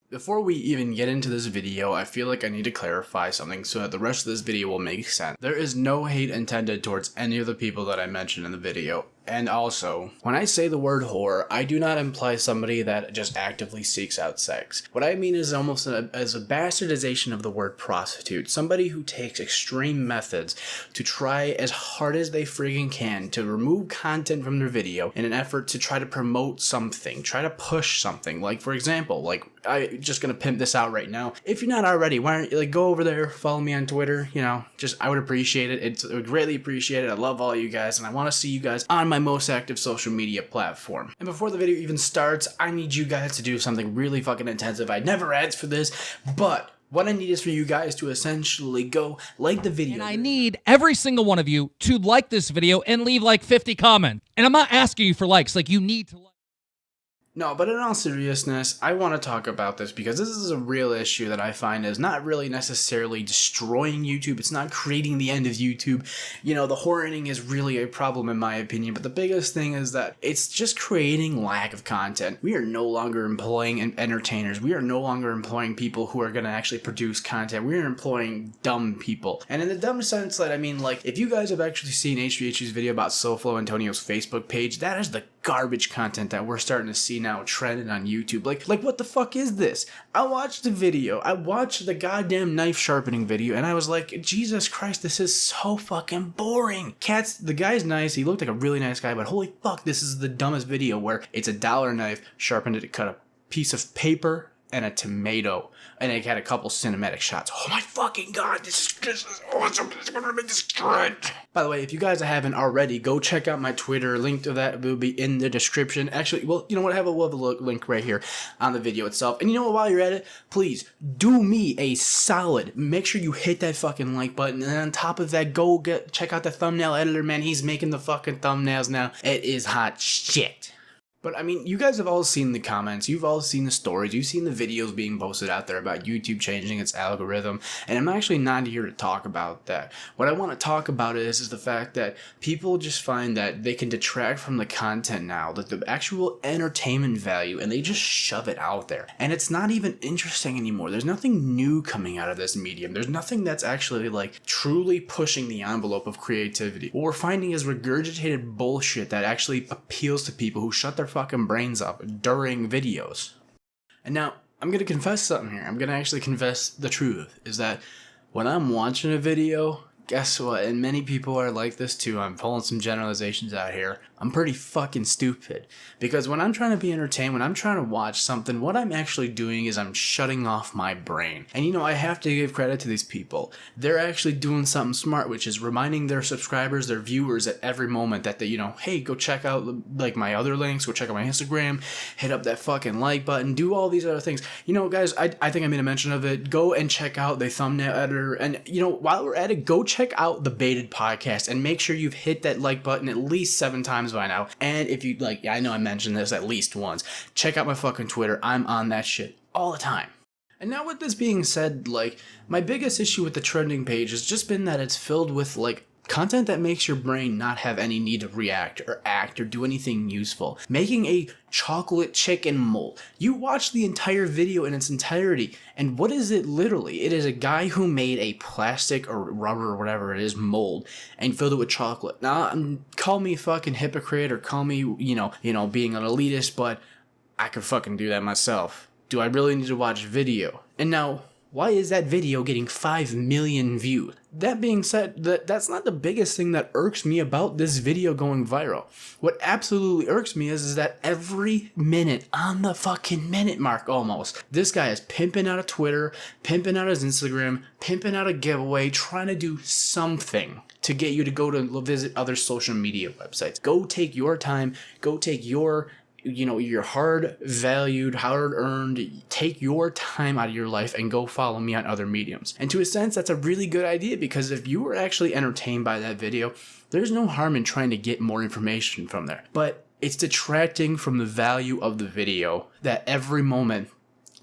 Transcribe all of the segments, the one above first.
Before we even get into this video, I feel like I need to clarify something so that the rest of this video will make sense. There is no hate intended towards any of the people that I mentioned in the video. And also, when I say the word whore, I do not imply somebody that just actively seeks out sex. What I mean is almost as a bastardization of the word prostitute. Somebody who takes extreme methods to try as hard as they friggin' can to remove content from their video in an effort to try to promote something, try to push something. Like, for example, like, I'm just gonna pimp this out right now. If you're not already, why don't you go over there, follow me on Twitter, I would appreciate it. I would greatly appreciate it. I love all you guys, and I want to see you guys on my most active social media platform. And before the video even starts, I need you guys to do something really fucking intensive. I never asked for this, but what I need is for you guys to essentially go like the video. And I need every single one of you to like this video and leave like 50 comments. And I'm not asking you for likes, like you need to like. No, but in all seriousness, I want to talk about this because this is a real issue that I find is not really necessarily destroying YouTube. It's not creating the end of YouTube. The whoring is really a problem in my opinion, but the biggest thing is that it's just creating lack of content. We are no longer employing entertainers. We are no longer employing people who are going to actually produce content. We are employing dumb people. And in the dumb sense that, I mean, like, if you guys have actually seen HVH's video about SoFlo Antonio's Facebook page, that is the garbage content that we're starting to see now trending on YouTube. Like what the fuck is this? I watched the video. I watched the goddamn knife sharpening video, and I was like, Jesus Christ, this is so fucking boring. The guy's nice. He looked like a really nice guy, but holy fuck, this is the dumbest video where it's a dollar knife sharpened to cut a piece of paper and a tomato, and it had a couple cinematic shots. Oh my fucking god, this is awesome. This is gonna make this good. By the way, if you guys haven't already, go check out my Twitter. Link to that will be in the description. Actually, well, you know what? We'll have a link right here on the video itself. And you know what? While you're at it, please do me a solid. Make sure you hit that fucking like button, and on top of that, go check out the thumbnail editor, man. He's making the fucking thumbnails now. It is hot shit. But I mean, you guys have all seen the comments, you've all seen the stories, you've seen the videos being posted out there about YouTube changing its algorithm, and I'm actually not here to talk about that. What I want to talk about is the fact that people just find that they can detract from the content now, that the actual entertainment value, and they just shove it out there. And it's not even interesting anymore. There's nothing new coming out of this medium. There's nothing that's actually like truly pushing the envelope of creativity. What we're finding is regurgitated bullshit that actually appeals to people who shut their fucking brains up during videos. And now, I'm gonna confess something here. I'm gonna actually confess the truth, is that when I'm watching a video, guess what? And many people are like this too. I'm pulling some generalizations out here. I'm pretty fucking stupid. Because when I'm trying to be entertained, when I'm trying to watch something, what I'm actually doing is I'm shutting off my brain. And I have to give credit to these people. They're actually doing something smart, which is reminding their subscribers, their viewers at every moment that they, hey, go check out like my other links, go check out my Instagram, hit up that fucking like button, do all these other things. Guys, I think I made a mention of it. Go and check out the thumbnail editor. And, while we're at it, go check out the Baited podcast and make sure you've hit that like button at least 7 times by now. And if you I know I mentioned this at least once, check out my fucking Twitter. I'm on that shit all the time. And now with this being said, my biggest issue with the trending page has just been that it's filled with content that makes your brain not have any need to react or act or do anything useful. Making a chocolate chicken mold. You watch the entire video in its entirety, and what is it literally? It is a guy who made a plastic or rubber or whatever it is mold and filled it with chocolate. Now, call me a fucking hypocrite or call me, being an elitist, but I could fucking do that myself. Do I really need to watch a video? And now, why is that video getting 5 million views? That being said, that's not the biggest thing that irks me about this video going viral. What absolutely irks me is that every minute, on the fucking minute mark almost, this guy is pimping out a Twitter, pimping out his Instagram, pimping out a giveaway, trying to do something to get you to go to visit other social media websites. Go take your time, go take your hard-valued, hard-earned, take your time out of your life and go follow me on other mediums. And to a sense, that's a really good idea, because if you were actually entertained by that video, there's no harm in trying to get more information from there. But it's detracting from the value of the video that every moment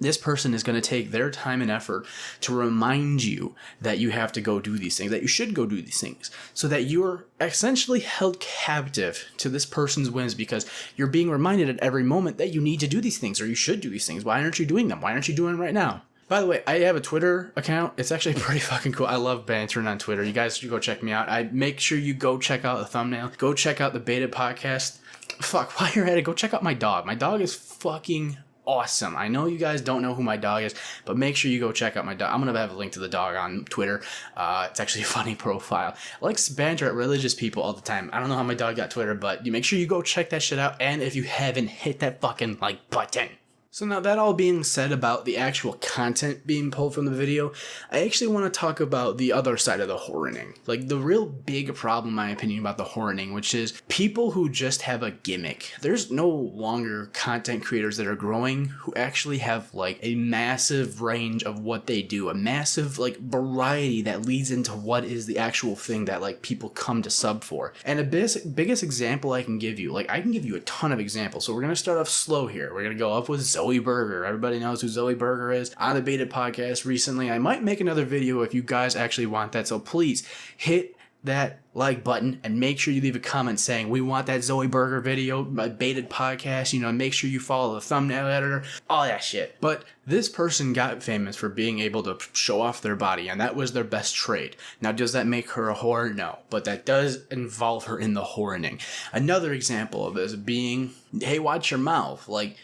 this person is going to take their time and effort to remind you that you have to go do these things, that you should go do these things, so that you're essentially held captive to this person's whims because you're being reminded at every moment that you need to do these things or you should do these things. Why aren't you doing them? Why aren't you doing them right now? By the way, I have a Twitter account. It's actually pretty fucking cool. I love bantering on Twitter. You guys should go check me out. I make sure you go check out the thumbnail. Go check out the Baited podcast. Fuck, while you're at it, go check out my dog. My dog is fucking awesome. I know you guys don't know who my dog is, but make sure you go check out my dog. I'm gonna have a link to the dog on Twitter. It's actually a funny profile. I like to banter at religious people all the time. I don't know how my dog got Twitter, but you make sure you go check that shit out. And if you haven't, hit that fucking like button. So now that all being said about the actual content being pulled from the video, I actually want to talk about the other side of the horning. Like the real big problem, in my opinion, about the horning, which is people who just have a gimmick. There's no longer content creators that are growing who actually have like a massive range of what they do, a massive like variety that leads into what is the actual thing that like people come to sub for. And the biggest example I can give you, like I can give you a ton of examples. So we're going to start off slow here. We're going to go up with Zoe Burger. Everybody knows who Zoe Burger is. On the Baited podcast recently. I might make another video if you guys actually want that. So please hit that like button and make sure you leave a comment saying we want that Zoe Burger video, my Baited podcast, make sure you follow the thumbnail editor, all that shit. But this person got famous for being able to show off their body, and that was their best trait. Now, does that make her a whore? No, but that does involve her in the horning. Another example of this being, hey, watch your mouth. Like,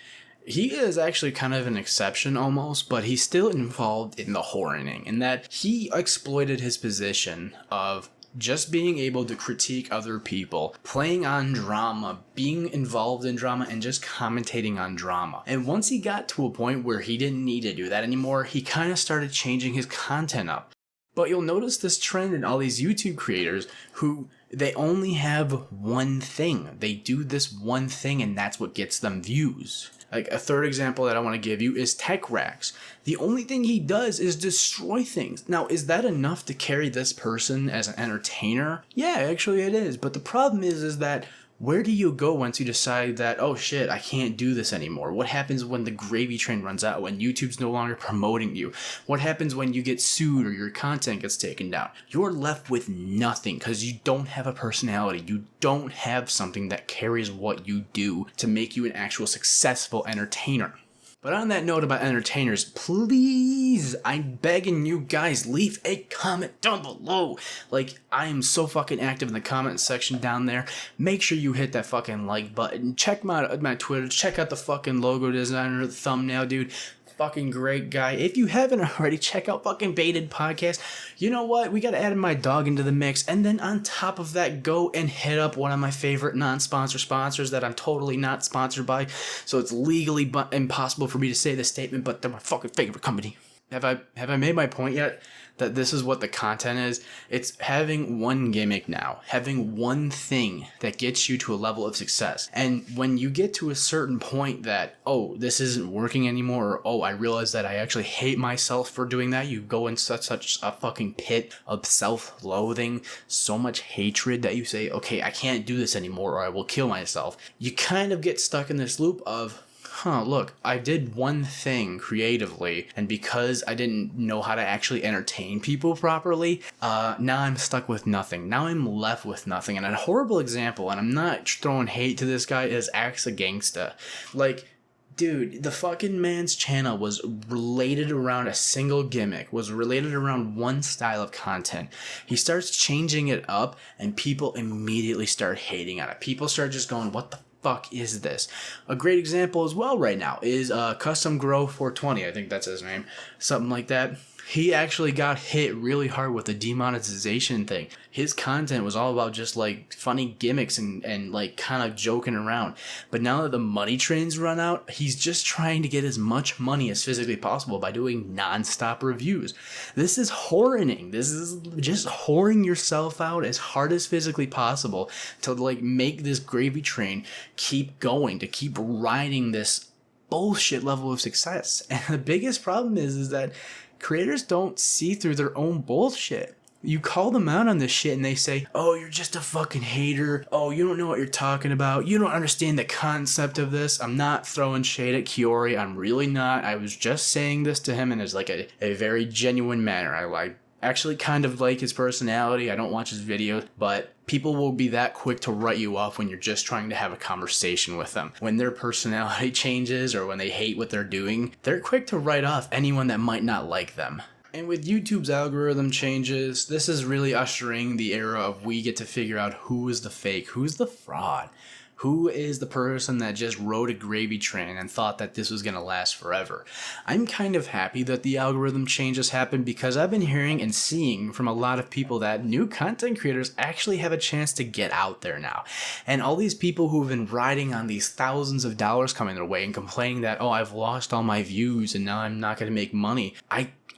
he is actually kind of an exception almost, but he's still involved in the horning, in that he exploited his position of just being able to critique other people, playing on drama, being involved in drama, and just commentating on drama. And once he got to a point where he didn't need to do that anymore, he kind of started changing his content up. But you'll notice this trend in all these YouTube creators who they only have one thing. They do this one thing and that's what gets them views. Like a third example that I want to give you is Tech Racks. The only thing he does is destroy things. Now, is that enough to carry this person as an entertainer? Yeah, actually it is. But the problem is that where do you go once you decide that, oh shit, I can't do this anymore? What happens when the gravy train runs out, when YouTube's no longer promoting you? What happens when you get sued or your content gets taken down? You're left with nothing because you don't have a personality. You don't have something that carries what you do to make you an actual successful entertainer. But on that note about entertainers, please, I'm begging you guys, leave a comment down below. Like, I am so fucking active in the comment section down there. Make sure you hit that fucking like button. Check my Twitter. Check out the fucking logo designer, the thumbnail, dude. Fucking great guy. If you haven't already, check out fucking Baited podcast. You know what? We gotta add my dog into the mix, and then on top of that, go and hit up one of my favorite non-sponsor sponsors that I'm totally not sponsored by, so it's legally impossible for me to say this statement, but they're my fucking favorite company. Have I made my point yet? That this is what the content is? It's having one gimmick now, having one thing that gets you to a level of success. And when you get to a certain point that, oh, this isn't working anymore, or oh, I realize that I actually hate myself for doing that, you go in such a fucking pit of self-loathing, so much hatred that you say, okay, I can't do this anymore or I will kill myself. You kind of get stuck in this loop of, look, I did one thing creatively, and because I didn't know how to actually entertain people properly, now I'm stuck with nothing. Now I'm left with nothing. And a horrible example, and I'm not throwing hate to this guy, is Axa Gangsta. Like, dude, the fucking man's channel was related around a single gimmick, was related around one style of content. He starts changing it up, and people immediately start hating on it. People start just going, what the fuck is this? A great example as well right now is Custom Grow 420. I think that's his name. Something like that. He actually got hit really hard with the demonetization thing. His content was all about just like funny gimmicks and like kind of joking around. But now that the money train's run out, he's just trying to get as much money as physically possible by doing non-stop reviews. This is horning. This is just whoring yourself out as hard as physically possible to like make this gravy train keep going, to keep riding this bullshit level of success. And the biggest problem is that creators don't see through their own bullshit. You call them out on this shit and they say, oh, you're just a fucking hater. Oh, you don't know what you're talking about. You don't understand the concept of this. I'm not throwing shade at Kiori. I'm really not. I was just saying this to him in his like a very genuine manner. I actually kind of like his personality. I don't watch his videos, but people will be that quick to write you off when you're just trying to have a conversation with them. When their personality changes or when they hate what they're doing, they're quick to write off anyone that might not like them. And with YouTube's algorithm changes, this is really ushering the era of we get to figure out who is the fake, who's the fraud, who is the person that just rode a gravy train and thought that this was going to last forever. I'm kind of happy that the algorithm changes happened because I've been hearing and seeing from a lot of people that new content creators actually have a chance to get out there now. And all these people who've been riding on these thousands of dollars coming their way and complaining that, oh, I've lost all my views and now I'm not going to make money.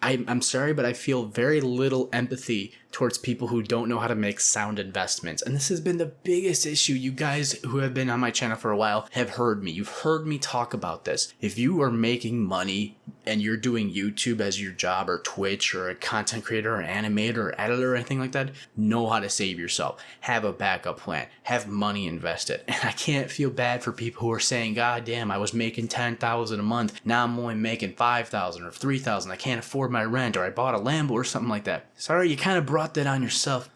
I'm sorry, but I feel very little empathy towards people who don't know how to make sound investments. And this has been the biggest issue. You guys who have been on my channel for a while have heard me. You've heard me talk about this. If you are making money and you're doing YouTube as your job or Twitch or a content creator or animator or editor or anything like that, know how to save yourself. Have a backup plan. Have money invested. And I can't feel bad for people who are saying, God damn, I was making $10,000 a month. Now I'm only making $5,000 or $3,000. I can't afford my rent, or I bought a Lambo or something like that. Sorry, you kind of brought that on yourself.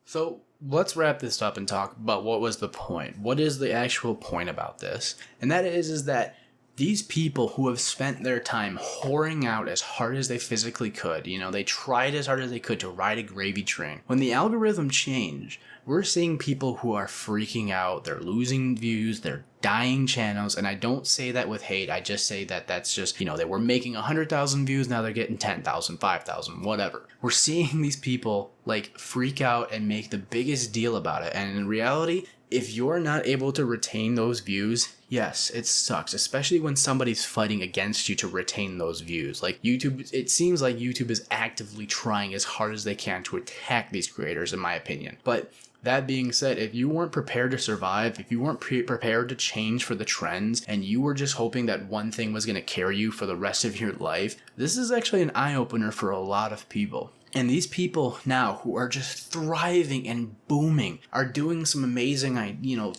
So let's wrap this up and talk about what was the point. What is the actual point about this? And that is that these people who have spent their time whoring out as hard as they physically could, you know, they tried as hard as they could to ride a gravy train. When the algorithm changed, we're seeing people who are freaking out. They're losing views. They're dying channels. And I don't say that with hate. I just say that that's just, you know, they were making 100,000 views. Now they're getting 10,000, 5,000, whatever. We're seeing these people like freak out and make the biggest deal about it. And in reality, if you're not able to retain those views, yes, it sucks, especially when somebody's fighting against you to retain those views. Like YouTube, it seems like YouTube is actively trying as hard as they can to attack these creators, in my opinion. But that being said, if you weren't prepared to survive, if you weren't prepared to change for the trends, and you were just hoping that one thing was going to carry you for the rest of your life, this is actually an eye-opener for a lot of people. And these people now who are just thriving and booming are doing some amazing,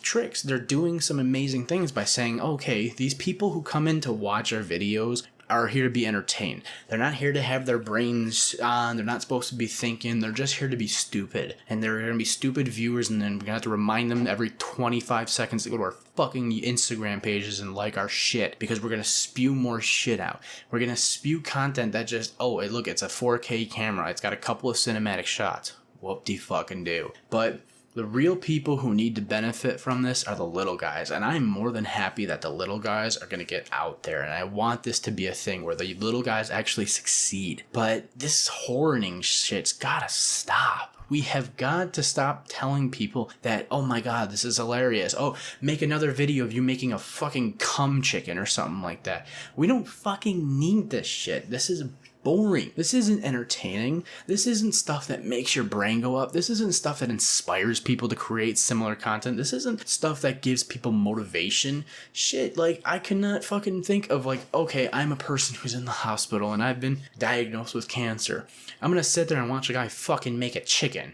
tricks. They're doing some amazing things by saying, okay, these people who come in to watch our videos are here to be entertained. They're not here to have their brains on. They're not supposed to be thinking. They're just here to be stupid. And they're going to be stupid viewers, and then we're going to have to remind them every 25 seconds to go to our fucking Instagram pages and like our shit, because we're going to spew more shit out. We're going to spew content that just, oh, hey, look, it's a 4K camera. It's got a couple of cinematic shots. Whoop-de-fucking-do. But the real people who need to benefit from this are the little guys, and I'm more than happy that the little guys are going to get out there, and I want this to be a thing where the little guys actually succeed. But this horning shit's gotta stop. We have got to stop telling people that, oh my god, this is hilarious. Oh, make another video of you making a fucking cum chicken or something like that. We don't fucking need this shit. This is boring. This isn't entertaining. This isn't stuff that makes your brain go up. This isn't stuff that inspires people to create similar content. This isn't stuff that gives people motivation. Shit, like, I cannot fucking think of, like, okay, I'm a person who's in the hospital and I've been diagnosed with cancer. I'm gonna sit there and watch a guy fucking make a chicken.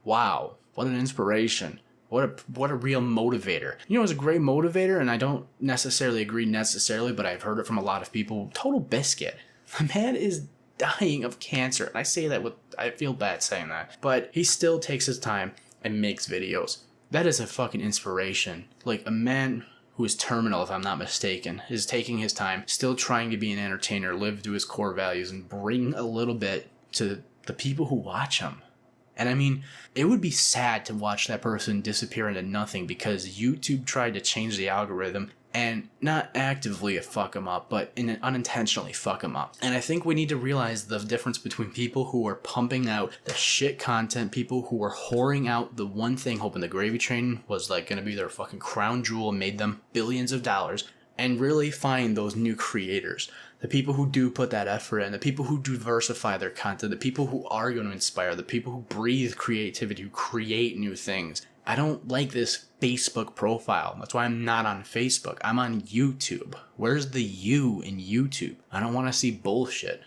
Wow, what an inspiration. What a real motivator. You know, it's a great motivator, and I don't necessarily agree but I've heard it from a lot of people. Total Biscuit. The man is dying of cancer. And I say that I feel bad saying that. But he still takes his time and makes videos. That is a fucking inspiration. Like, a man who is terminal, if I'm not mistaken, is taking his time, still trying to be an entertainer, live to his core values, and bring a little bit to the people who watch him. And I mean, it would be sad to watch that person disappear into nothing because YouTube tried to change the algorithm and not actively fuck them up, but unintentionally fuck them up. And I think we need to realize the difference between people who are pumping out the shit content, people who are whoring out the one thing, hoping the gravy train was like going to be their fucking crown jewel and made them billions of dollars, and really find those new creators. The people who do put that effort in, the people who diversify their content, the people who are going to inspire, the people who breathe creativity, who create new things. I don't like this Facebook profile. That's why I'm not on Facebook. I'm on YouTube. Where's the you in YouTube? I don't want to see bullshit.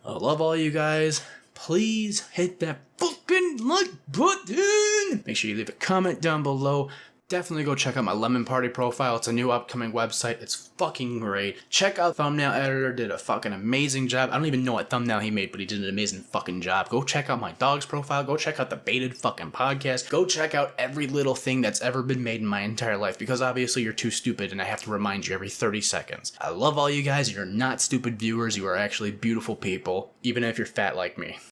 I love all you guys. please hit that fucking like button. Make sure you leave a comment down below. Definitely go check out my Lemon Party profile. It's a new upcoming website. It's fucking great. Check out Thumbnail Editor. Did a fucking amazing job. I don't even know what thumbnail he made, but he did an amazing fucking job. Go check out my dog's profile. Go check out the Baited fucking podcast. Go check out every little thing that's ever been made in my entire life, because obviously you're too stupid and I have to remind you every 30 seconds. I love all you guys. You're not stupid viewers. You are actually beautiful people, even if you're fat like me.